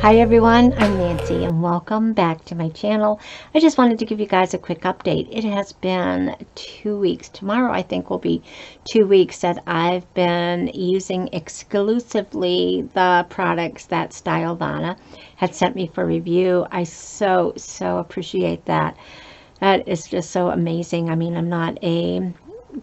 Hi everyone, I'm Nancy and welcome back to my channel. I just wanted to give you guys a quick update. It has been 2 weeks. Tomorrow I think will be 2 weeks that I've been using exclusively the products that Stylevana had sent me for review. I so appreciate that. That is just so amazing. I mean, I'm not a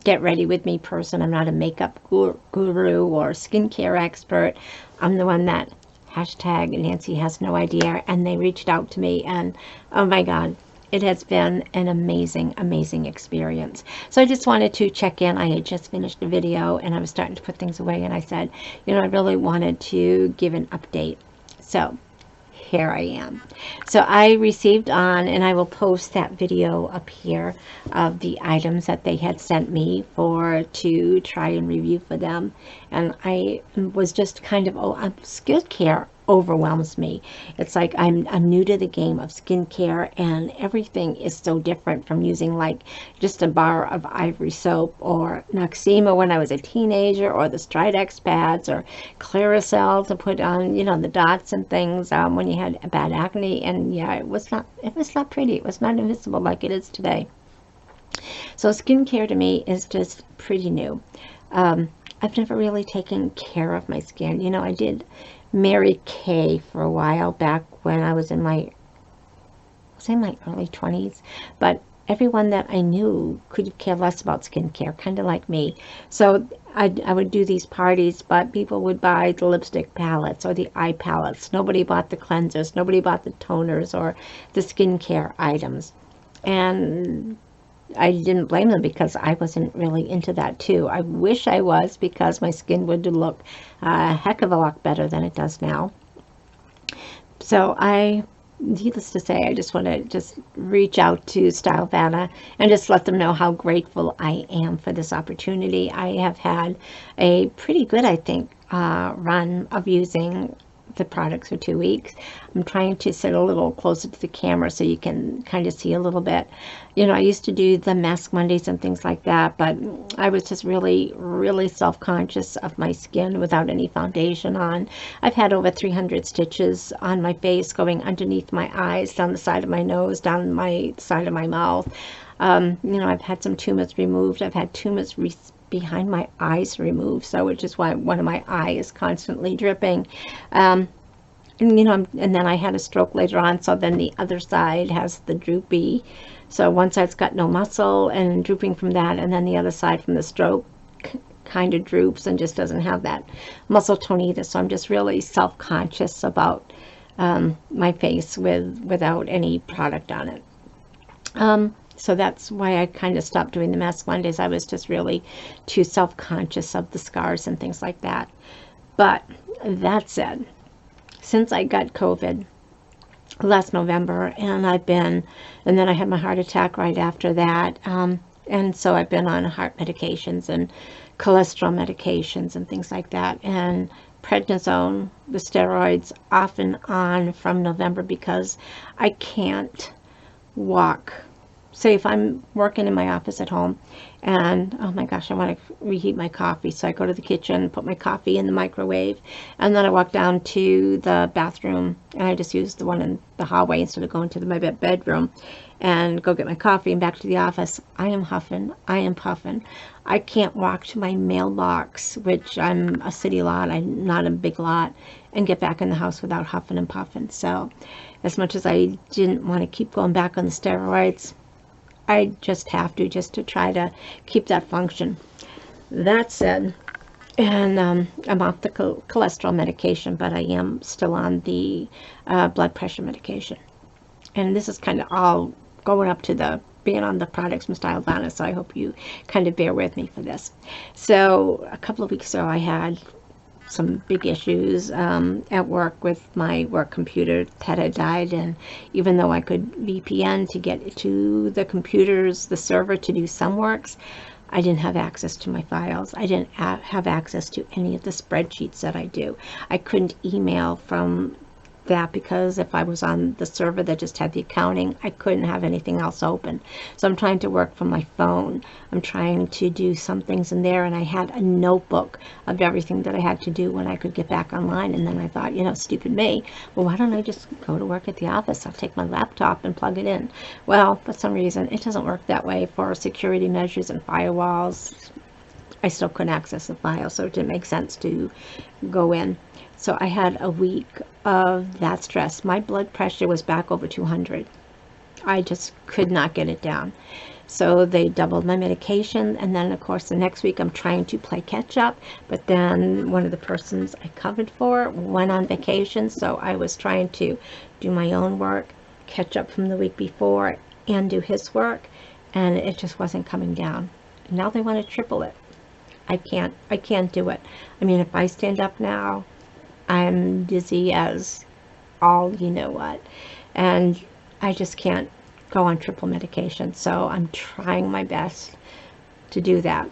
get ready with me person. I'm not a makeup guru or skincare expert. I'm the one that hashtag Nancy has no idea, and they reached out to me, and oh my god, it has been an amazing experience. So I just wanted to check in. I had just finished a video and I was starting to put things away, and I said, you know, I really wanted to give an update. So here I am. So I received on, and I will post that video up here of the items that they had sent me for to try and review for them. And I was just kind of, skincare overwhelms me. It's like I'm new to the game of skincare, and everything is so different from using like just a bar of ivory soap or Noxema when I was a teenager, or the Stridex pads, or Claricel to put on, you know, the dots and things when you had bad acne. And yeah, it was not pretty. It was not invisible like it is today. So skincare to me is just pretty new. I've never really taken care of my skin. You know, I did Mary Kay for a while back when I was in my early 20s, but everyone that I knew could care less about skincare, kind of like me. So I would do these parties, but people would buy the lipstick palettes or the eye palettes. Nobody bought the cleansers, nobody bought the toners or the skincare items. And I didn't blame them, because I wasn't really into that too. I wish I was, because my skin would look a heck of a lot better than it does now. So needless to say, I just want to just reach out to Stylevana and just let them know how grateful I am for this opportunity. I have had a pretty good, I think, run of using the products for 2 weeks. I'm trying to sit a little closer to the camera so you can kind of see a little bit. You know, I used to do the Mask Mondays and things like that, but I was just really self-conscious of my skin without any foundation on. I've had over 300 stitches on my face, going underneath my eyes, down the side of my nose, down my side of my mouth. You know, I've had some tumors removed. I've had tumors behind my eyes removed, so which is why one of my eye is constantly dripping. And you know, and then I had a stroke later on, so then the other side has the droopy. So one side's got no muscle and drooping from that, and then the other side from the stroke kind of droops and just doesn't have that muscle tone either. So I'm just really self-conscious about my face without any product on it. So that's why I kind of stopped doing the Mask Mondays. I was just really too self-conscious of the scars and things like that. But that said, since I got COVID last November, and then I had my heart attack right after that, and so I've been on heart medications and cholesterol medications and things like that, and prednisone, the steroids, off and on from November, because I can't walk. Say if I'm working in my office at home and oh my gosh, I want to reheat my coffee, so I go to the kitchen, put my coffee in the microwave, and then I walk down to the bathroom, and I just use the one in the hallway instead of going to my bedroom and go get my coffee and back to the office. I am huffing, I am puffing. I can't walk to my mailbox, which I'm a city lot, I'm not a big lot, and get back in the house without huffing and puffing. So as much as I didn't want to keep going back on the steroids, I just have to, just to try to keep that function. That said, and I'm off the cholesterol medication, but I am still on the blood pressure medication. And this is kind of all going up to the being on the products from Stylevana, so I hope you kind of bear with me for this. So a couple of weeks ago, I had some big issues at work with my work computer that had died, and even though I could VPN to get to the computers, the server, to do some works, I didn't have access to my files. I didn't have access to any of the spreadsheets that I do. I couldn't email from that because if I was on the server that just had the accounting, I couldn't have anything else open. So I'm trying to work from my phone. I'm trying to do some things in there, and I had a notebook of everything that I had to do when I could get back online. And then I thought, you know, stupid me, well, why don't I just go to work at the office? I'll take my laptop and plug it in. Well, for some reason, it doesn't work that way for security measures and firewalls. I still couldn't access the file, so it didn't make sense to go in. So I had a week of that stress. My blood pressure was back over 200. I just could not get it down. So they doubled my medication, and then of course the next week I'm trying to play catch up, but then one of the persons I covered for went on vacation, so I was trying to do my own work, catch up from the week before, and do his work, and it just wasn't coming down. Now they want to triple it. I can't do it. I mean, if I stand up now, I'm dizzy as all you know what, and I just can't go on triple medication. So I'm trying my best to do that.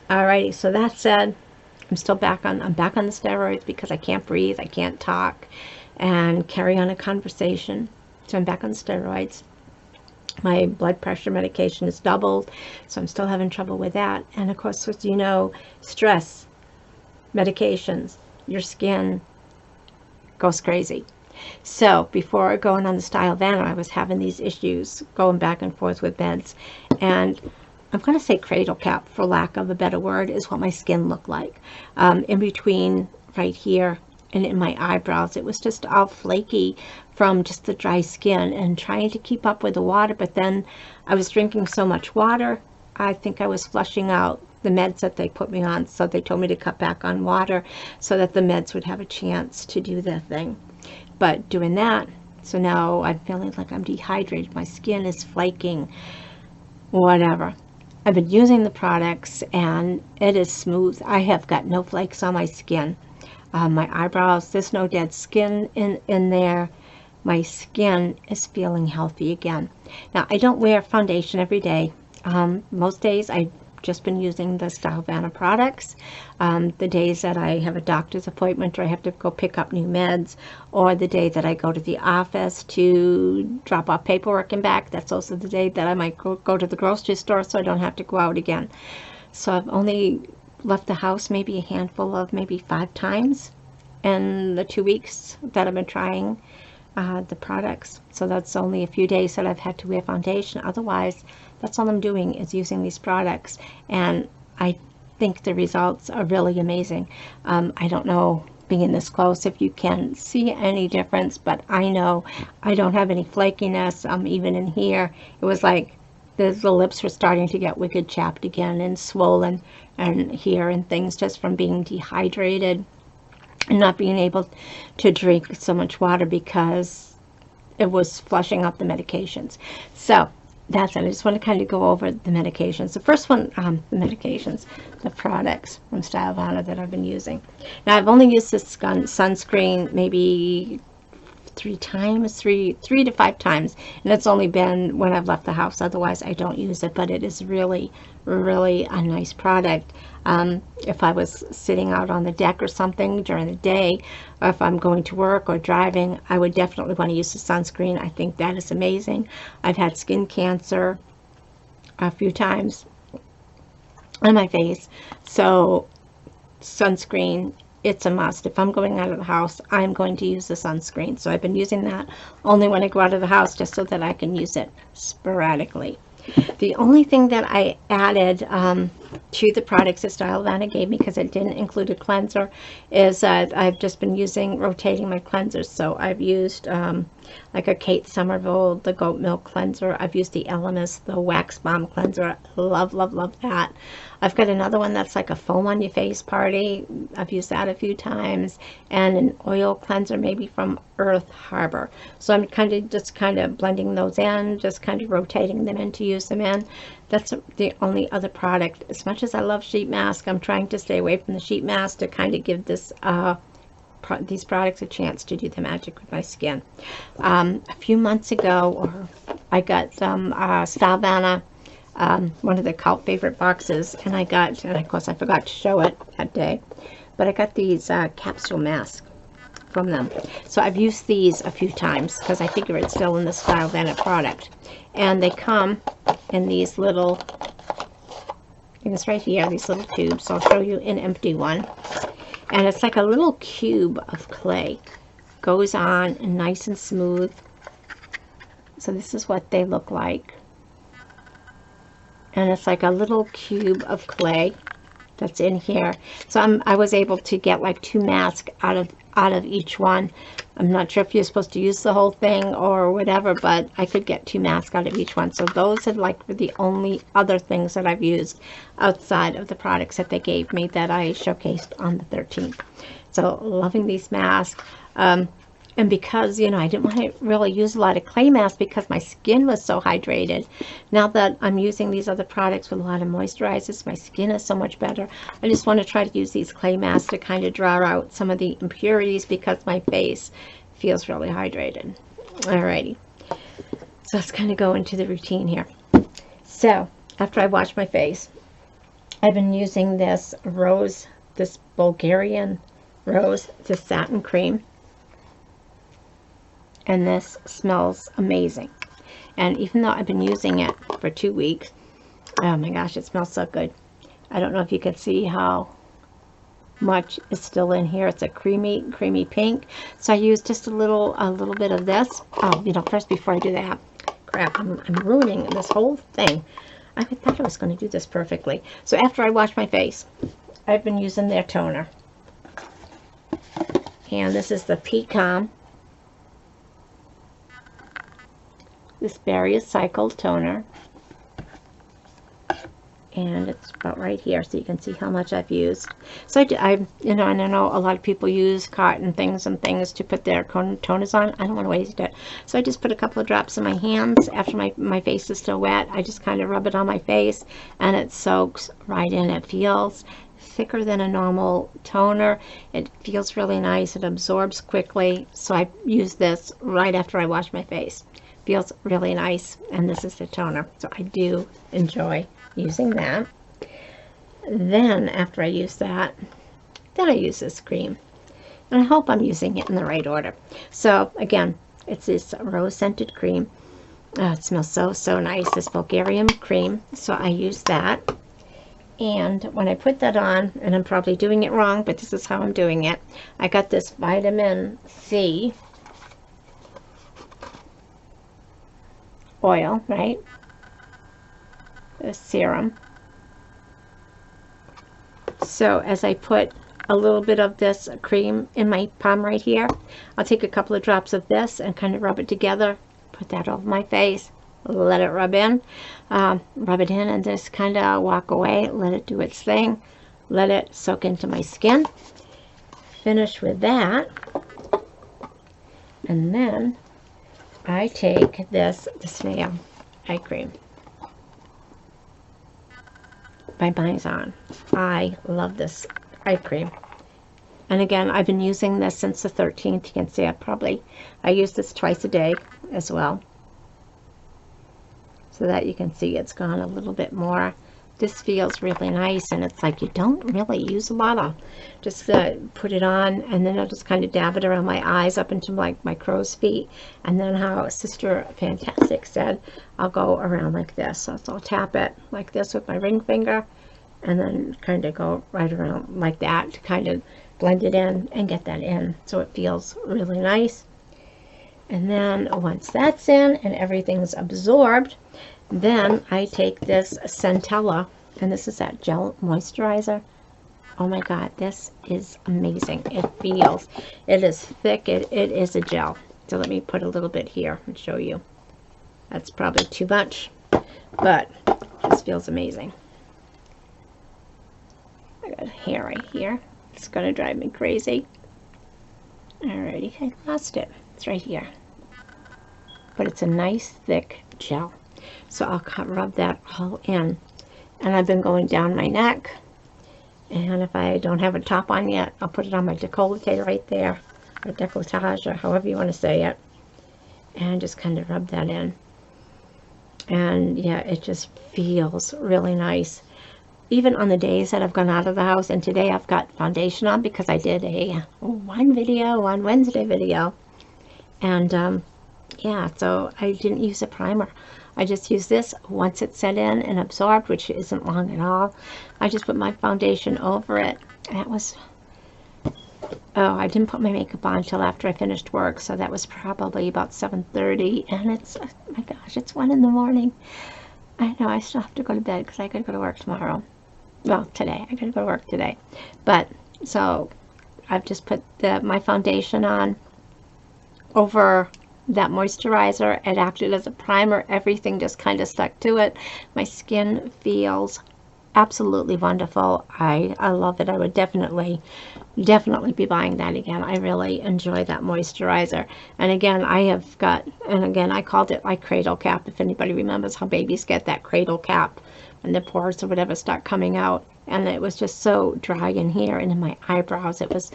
Alrighty, so that said, I'm back on the steroids because I can't breathe, I can't talk and carry on a conversation. So I'm back on steroids. My blood pressure medication is doubled, so I'm still having trouble with that. And of course, as you know, stress, medications, your skin goes crazy. So before going on the Stylevana, I was having these issues going back and forth with meds. And I'm going to say cradle cap, for lack of a better word, is what my skin looked like. In between right here and in my eyebrows, it was just all flaky from just the dry skin and trying to keep up with the water. But then I was drinking so much water, I think I was flushing out the meds that they put me on. So they told me to cut back on water so that the meds would have a chance to do their thing. But doing that, so now I'm feeling like I'm dehydrated, my skin is flaking, whatever. I've been using the products and it is smooth. I have got no flakes on my skin. My eyebrows, there's no dead skin in there. My skin is feeling healthy again. Now, I don't wear foundation every day. Most days I've just been using the Stylevana products. The days that I have a doctor's appointment or I have to go pick up new meds, or the day that I go to the office to drop off paperwork and back, that's also the day that I might go to the grocery store so I don't have to go out again. So I've only left the house maybe a handful of, maybe 5 times in the 2 weeks that I've been trying the products. So that's only a few days that I've had to wear foundation. Otherwise, that's all I'm doing is using these products, and I think the results are really amazing. I don't know, being this close, if you can see any difference, but I know I don't have any flakiness. Even in here, it was like the lips were starting to get wicked chapped again and swollen, and here and things, just from being dehydrated and not being able to drink so much water because it was flushing out the medications. So that's it. I just want to kind of go over the medications. The first one, the medications, the products from Stylevana that I've been using. Now, I've only used this sunscreen maybe 3 to 5 times, and it's only been when I've left the house. Otherwise, I don't use it, but it is really, really a nice product. If I was sitting out on the deck or something during the day, or if I'm going to work or driving, I would definitely want to use the sunscreen. I think that is amazing. I've had skin cancer a few times on my face, so sunscreen, it's a must. If I'm going out of the house, I'm going to use the sunscreen. So I've been using that only when I go out of the house, just so that I can use it sporadically. The only thing that I added to the products that Stylevana gave me, because it didn't include a cleanser, is that I've just been rotating my cleansers. So I've used like a Kate Somerville, the goat milk cleanser. I've used the Elemis, the wax bomb cleanser. Love, love, love that. I've got another one that's like a foam on your face party. I've used that a few times. And an oil cleanser maybe from Earth Harbor. So I'm just kind of blending those in, just kind of rotating them in to use them in. That's the only other product. As much as I love sheet mask, I'm trying to stay away from the sheet mask to kind of give this these products a chance to do the magic with my skin. A few months ago, I got some Stylevana, one of the cult favorite boxes, and of course I forgot to show it that day, but I got these capsule masks. from them. So I've used these a few times because I figure it's still in the Stylevana product. And they come in these little things right here, these little tubes. I'll show you an empty one. And it's like a little cube of clay. Goes on and nice and smooth. So this is what they look like. And it's like a little cube of clay that's in here. So I was able to get like 2 masks out of each one. I'm not sure if you're supposed to use the whole thing or whatever, but I could get 2 masks out of each one. So those are like the only other things that I've used outside of the products that they gave me that I showcased on the 13th. So loving these masks. And because, you know, I didn't want to really use a lot of clay masks because my skin was so hydrated. Now that I'm using these other products with a lot of moisturizers, my skin is so much better. I just want to try to use these clay masks to kind of draw out some of the impurities because my face feels really hydrated. Alrighty. So let's kind of go into the routine here. So after I wash my face, I've been using this Bulgarian rose, this satin cream. And this smells amazing. And even though I've been using it for 2 weeks, oh my gosh, it smells so good. I don't know if you can see how much is still in here. It's a creamy pink. So I use just a little bit of this. Oh, you know, first before I do that, crap, I'm ruining this whole thing. I thought I was going to do this perfectly. So after I wash my face, I've been using their toner. And this is the Pecan. This Berry Cycle toner, and it's about right here, so you can see how much I've used. So you know, and I know a lot of people use cotton things and things to put their toners on. I don't want to waste it, so I just put a couple of drops in my hands. After my face is still wet, I just kind of rub it on my face, and it soaks right in. It feels thicker than a normal toner. It feels really nice. It absorbs quickly, so I use this right after I wash my face. Feels really nice, and this is the toner, so I do enjoy using that. Then after I use that, then I use this cream, and I hope I'm using it in the right order. So again, it's this rose scented cream. It smells so nice, this Bulgarian cream. So I use that, and when I put that on, and I'm probably doing it wrong, but this is how I'm doing it, I got this vitamin C oil, right? The serum. So as I put a little bit of this cream in my palm right here, I'll take a couple of drops of this and kind of rub it together, put that over my face, let it rub in, and just kind of walk away, let it do its thing, let it soak into my skin. Finish with that, and then I take this snail eye cream by Mizon. I love this eye cream. And again, I've been using this since the 13th. You can see I use this twice a day as well. So that you can see it's gone a little bit more. This feels really nice, and it's like you don't really use a lot of. Just put it on, and then I'll just kind of dab it around my eyes up into my crow's feet. And then how Sister Fantastic said, I'll go around like this. So I'll tap it like this with my ring finger, and then kind of go right around like that to kind of blend it in and get that in. So it feels really nice. And then once that's in and everything's absorbed, then I take this Centella, and this is that gel moisturizer. Oh my God, this is amazing. It is thick, it is a gel. So let me put a little bit here and show you. That's probably too much, but this feels amazing. I got hair right here. It's gonna drive me crazy. Alrighty, I lost it. It's right here. But it's a nice thick gel. So I'll rub that all in. And I've been going down my neck. And if I don't have a top on yet, I'll put it on my décolleté right there. Or décolletage, or however you want to say it. And just kind of rub that in. And yeah, it just feels really nice. even on the days that I've gone out of the house, and today I've got foundation on because I did a one Wednesday video, and yeah, so I didn't use a primer. I just used this once it set in and absorbed, which isn't long at all. I just put my foundation over it. That was, oh, I didn't put my makeup on until after I finished work, so that was probably about 7:30, and it's, oh my gosh, it's 1 in the morning. I know I still have to go to bed because I gotta go to work tomorrow. Well, today. I gotta go to work today. But, so, I've just put my foundation on over that moisturizer. It acted as a primer. Everything just kind of stuck to it. My skin feels absolutely wonderful. I love it. I would definitely be buying that again. I really enjoy that moisturizer. And again, I called it like cradle cap, if anybody remembers how babies get that cradle cap when the pores or whatever start coming out. And it was just so dry in here and in my eyebrows. It was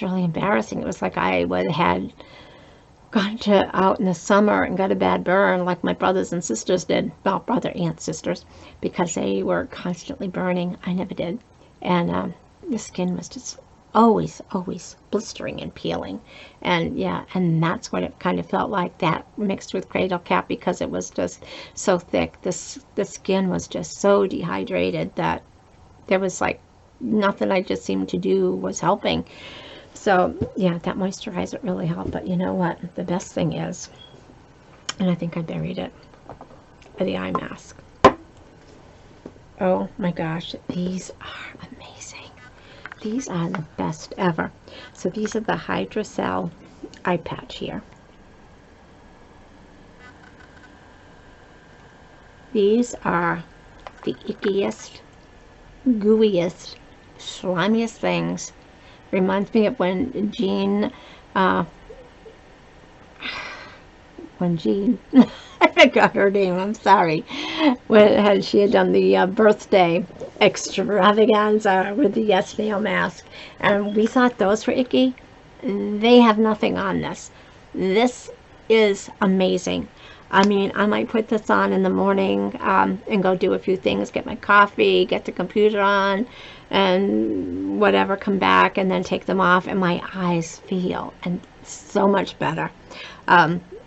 really embarrassing. It was like I had gone out in the summer and got a bad burn like my brothers and sisters did. Well, brother and sisters, because they were constantly burning. I never did. And the skin was just always blistering and peeling. And yeah, and that's what it kind of felt like, that mixed with cradle cap, because it was just so thick. The skin was just so dehydrated that there was like nothing I just seemed to do was helping. So yeah, that moisturizer really helped. But you know what? The best thing is, and I think I buried it, the eye mask. Oh my gosh, these are amazing. These are the best ever. So these are the Hydrocell eye patch here. These are the ickiest, gooeyest, slimiest things. Reminds me of when Jean, I forgot her name, I'm sorry, when she had done the birthday extravaganza with the Yes Nail mask, and we thought those were icky. They have nothing on this. This is amazing. I mean, I might put this on in the morning and go do a few things, get my coffee, get the computer on, and whatever, come back and then take them off, and my eyes feel and so much better.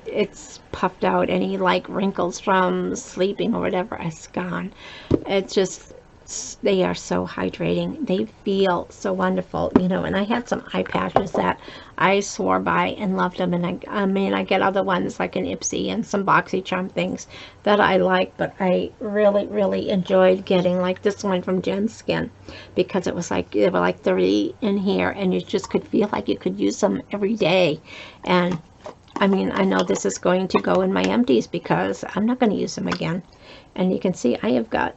It's puffed out. Any like wrinkles from sleeping or whatever is gone. It's just, they are so hydrating. They feel so wonderful, you know. And I had some eye patches that I swore by and loved them, and I mean, I get other ones like an Ipsy and some BoxyCharm things that I like, but I really enjoyed getting like this one from Jen Skin, because it was like, there were like 30 in here, and you just could feel like you could use them every day. And I mean, I know this is going to go in my empties because I'm not going to use them again. And you can see I have got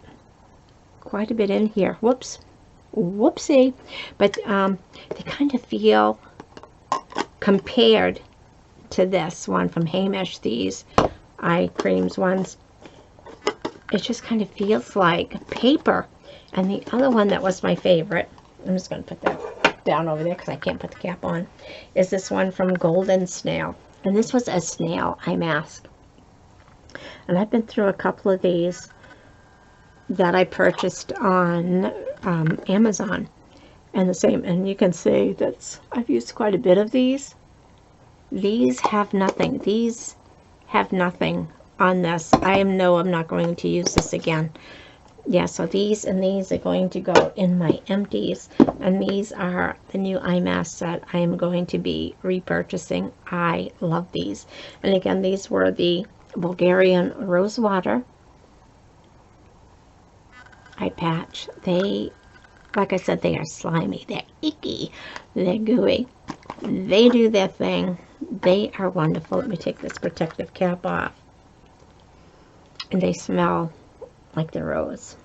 quite a bit in here. Whoopsie. But they kind of feel, compared to this one from Hamish, these eye creams ones, it just kind of feels like paper. And the other one that was my favorite, I'm just going to put that down over there because I can't put the cap on, is this one from Golden Snail. And this was a snail eye mask. And I've been through a couple of these that I purchased on Amazon. And the same, and you can see that I've used quite a bit of these. These have nothing. These have nothing on this. I'm not going to use this again. Yeah, so these and these are going to go in my empties, and these are the new eye masks that I am going to be repurchasing. I love these. And again, these were the Bulgarian Rosewater eye patch. They, like I said, they are slimy, they're icky, they're gooey. They do their thing. They are wonderful. Let me take this protective cap off. And they smell like the rose.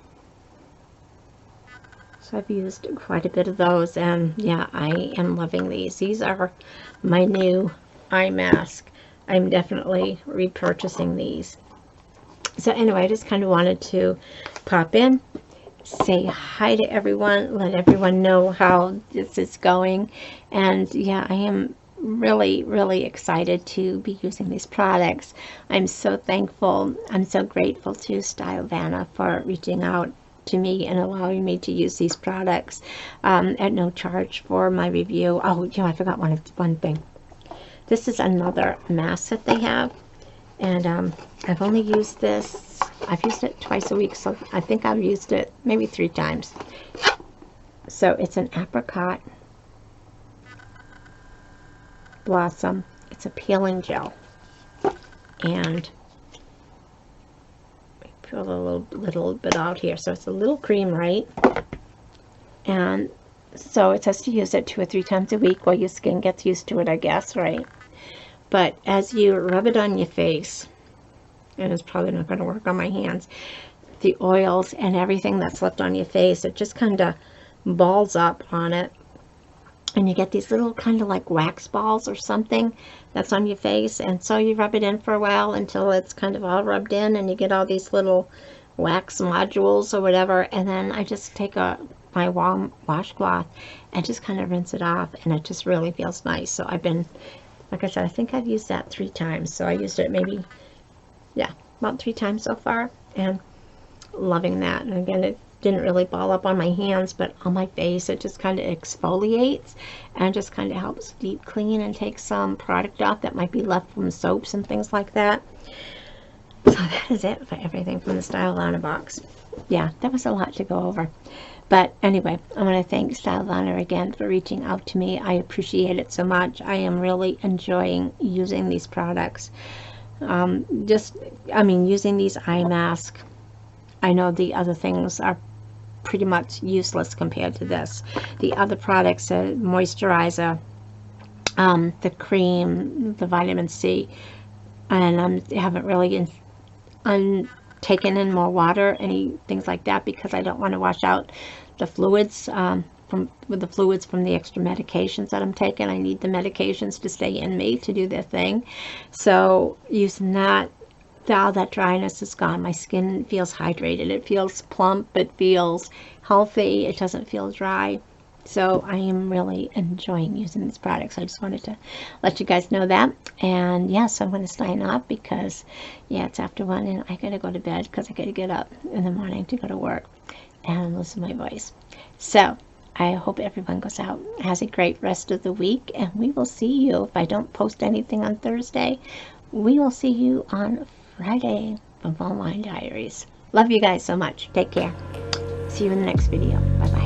So I've used quite a bit of those, and yeah, I am loving these. These are my new eye mask. I'm definitely repurchasing these. So anyway, I just kind of wanted to pop in, say hi to everyone, let everyone know how this is going. And yeah, I am really excited to be using these products. I'm so thankful. I'm so grateful to Stylevana for reaching out to me and allowing me to use these products at no charge for my review. Oh, you know, I forgot one thing. This is another mask that they have, and I've only used this. I've used it twice a week, so I think I've used it maybe 3 times. So it's an apricot blossom. It's a peeling gel, and put a little bit out here. So it's a little cream, right? And so it says to use it 2 or 3 times a week while your skin gets used to it, I guess, right? But as you rub it on your face, and it's probably not going to work on my hands, the oils and everything that's left on your face, it just kind of balls up on it. And you get these little kind of like wax balls or something that's on your face. And so you rub it in for a while until it's kind of all rubbed in, and you get all these little wax modules or whatever. And then I just take my warm washcloth and just kind of rinse it off, and it just really feels nice. So I've been, like I said, I think I've used that 3 times. So I used it maybe, yeah, about 3 times so far, and loving that. And again, it didn't really ball up on my hands, but on my face it just kind of exfoliates and just kind of helps deep clean and take some product off that might be left from soaps and things like that. So that is it for everything from the Stylevana box. Yeah, that was a lot to go over. But anyway, I want to thank Stylevana again for reaching out to me. I appreciate it so much. I am really enjoying using these products. Using these eye masks. I know the other things are pretty much useless compared to this. The other products, moisturizer, the cream, the vitamin C, and I haven't really taken in more water, any things like that, because I don't want to wash out the fluids from the extra medications that I'm taking. I need the medications to stay in me to do their thing. So using that, all that dryness is gone. My skin feels hydrated. It feels plump. It feels healthy. It doesn't feel dry. So I am really enjoying using these products. I just wanted to let you guys know that. And yes, I'm going to sign off because, yeah, it's after 1 and I got to go to bed because I got to get up in the morning to go to work and listen to my voice. So I hope everyone goes out, has a great rest of the week, and we will see you. If I don't post anything on Thursday, we will see you on Friday from Online Diaries. Love you guys so much. Take care. See you in the next video. Bye-bye.